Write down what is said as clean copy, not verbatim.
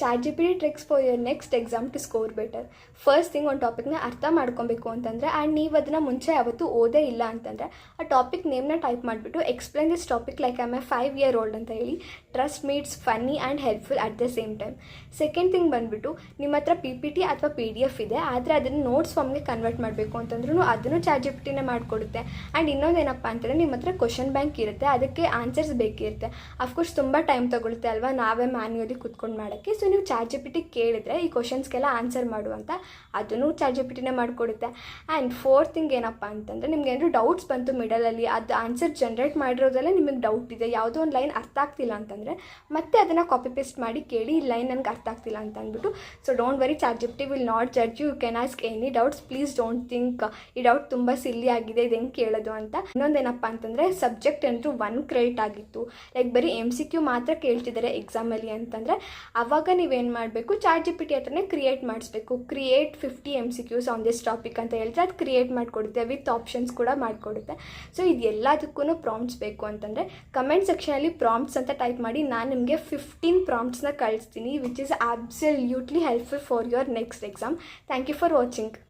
ChatGPT tricks for your next exam to score better. First thing ಒಂದು ಟಾಪಿಕ್ನ ಅರ್ಥ ಮಾಡ್ಕೊಬೇಕು ಅಂತಂದರೆ ಆ್ಯಂಡ್ ನೀವು ಅದನ್ನು ಮುಂಚೆ ಯಾವತ್ತೂ ಓದೇ ಇಲ್ಲ ಅಂತಂದರೆ ಆ ಟಾಪಿಕ್ ನೇಮ್ನ ಟೈಪ್ ಮಾಡಿಬಿಟ್ಟು explain this topic like I am A 5 year old ಅಂತ ಹೇಳಿ. Trust me it's funny and helpful at the same time. Second thing ಬಂದುಬಿಟ್ಟು ನಿಮ್ಮ ಹತ್ರ PPT ಅಥವಾ PDF ಇದೆ, ಆದರೆ ಅದನ್ನು ನೋಟ್ಸ್ ಫಾರ್ಮ್ಗೆ ಕನ್ವರ್ಟ್ ಮಾಡಬೇಕು ಅಂತಂದ್ರೂ ಅದನ್ನು ChatGPTನೇ ಮಾಡಿಕೊಡುತ್ತೆ. ಆ್ಯಂಡ್ ಇನ್ನೊಂದೇನಪ್ಪ ಅಂತಂದರೆ ನಿಮ್ಮ ಹತ್ರ ಕ್ವಶನ್ ಬ್ಯಾಂಕ್ ಇರುತ್ತೆ, ಅದಕ್ಕೆ ಆನ್ಸರ್ಸ್ ಬೇಕಿರುತ್ತೆ. ಅಫ್ಕೋರ್ಸ್ ತುಂಬ ಟೈಮ್ ತೊಗೊಳುತ್ತೆ ಅಲ್ವಾ ನಾವೇ ಮ್ಯಾನ್ಯುಯಲಿ ಕುತ್ಕೊಂಡು ಮಾಡೋಕ್ಕೆ. ಸೊ ನೀವು ChatGPT ಕೇಳಿದ್ರೆ ಈ ಕ್ವಶನ್ಸ್ಗೆಲ್ಲ ಆನ್ಸರ್ ಮಾಡುವಂತ ಅದನ್ನು ChatGPTನೇ ಮಾಡಿಕೊಡುತ್ತೆ. ಆ್ಯಂಡ್ ಫೋರ್ತ್ ಥಿಂಗ್ ಏನಪ್ಪ ಅಂತಂದರೆ ನಿಮ್ಗೆ ಏನಾದರೂ ಡೌಟ್ಸ್ ಬಂತು ಮಿಡಲಲ್ಲಿ, ಅದು ಆನ್ಸರ್ ಜನ್ರೇಟ್ ಮಾಡಿರೋದಲ್ಲೇ ನಿಮಗೆ ಡೌಟ್ ಇದೆ, ಯಾವುದೋ ಒಂದು ಲೈನ್ ಅರ್ಥ ಆಗ್ತಿಲ್ಲ ಅಂತಂದರೆ ಮತ್ತೆ ಅದನ್ನು ಕಾಪಿ ಪೇಸ್ಟ್ ಮಾಡಿ ಕೇಳಿ ಈ ಲೈನ್ ನನಗೆ ಅರ್ಥ ಆಗ್ತಿಲ್ಲ ಅಂತ ಅಂದ್ಬಿಟ್ಟು. So don't worry, ChatGPT will not judge you. You can ask any doubts. Please don't think ಈ ಡೌಟ್ ತುಂಬ ಸಿಲ್ಲಿ ಆಗಿದೆ, ಇದು ಹೆಂಗೆ ಕೇಳೋದು ಅಂತ. ಇನ್ನೊಂದೇನಪ್ಪ ಅಂತಂದರೆ ಸಬ್ಜೆಕ್ಟ್ ಏನಾದರೂ 1 ಕ್ರೆಡಿಟ್ ಆಗಿತ್ತು, ಲೈಕ್ ಬರೀ MCQ ಮಾತ್ರ ಕೇಳ್ತಿದ್ದಾರೆ ಎಕ್ಸಾಮಲ್ಲಿ ಅಂತಂದರೆ ಆವಾಗ ನೀವೇನು ಮಾಡಬೇಕು, ChatGPT ಹತ್ರನೇ ಕ್ರಿಯೇಟ್ ಮಾಡಿಸ್ಬೇಕು. Create 50 MCQs on this topic ಅಂತ ಹೇಳಿದ್ರೆ ಅದು ಕ್ರಿಯೇಟ್ ಮಾಡಿಕೊಡುತ್ತೆ, ವಿತ್ ಆಪ್ಷನ್ಸ್ ಕೂಡ ಮಾಡಿಕೊಡುತ್ತೆ. ಸೊ ಇದು ಎಲ್ಲದಕ್ಕೂ ಪ್ರಾಂಪ್ಟ್ಸ್ ಬೇಕು ಅಂತಂದರೆ ಕಮೆಂಟ್ ಸೆಕ್ಷನಲ್ಲಿ ಪ್ರಾಂಪ್ಟ್ಸ್ ಅಂತ ಟೈಪ್ ಮಾಡಿ, ನಾನು ನಿಮಗೆ 15 ಪ್ರಾಂಪ್ಟ್ಸ್ನ ಕಳಿಸ್ತೀನಿ, which is absolutely helpful for your next exam. Thank you for watching.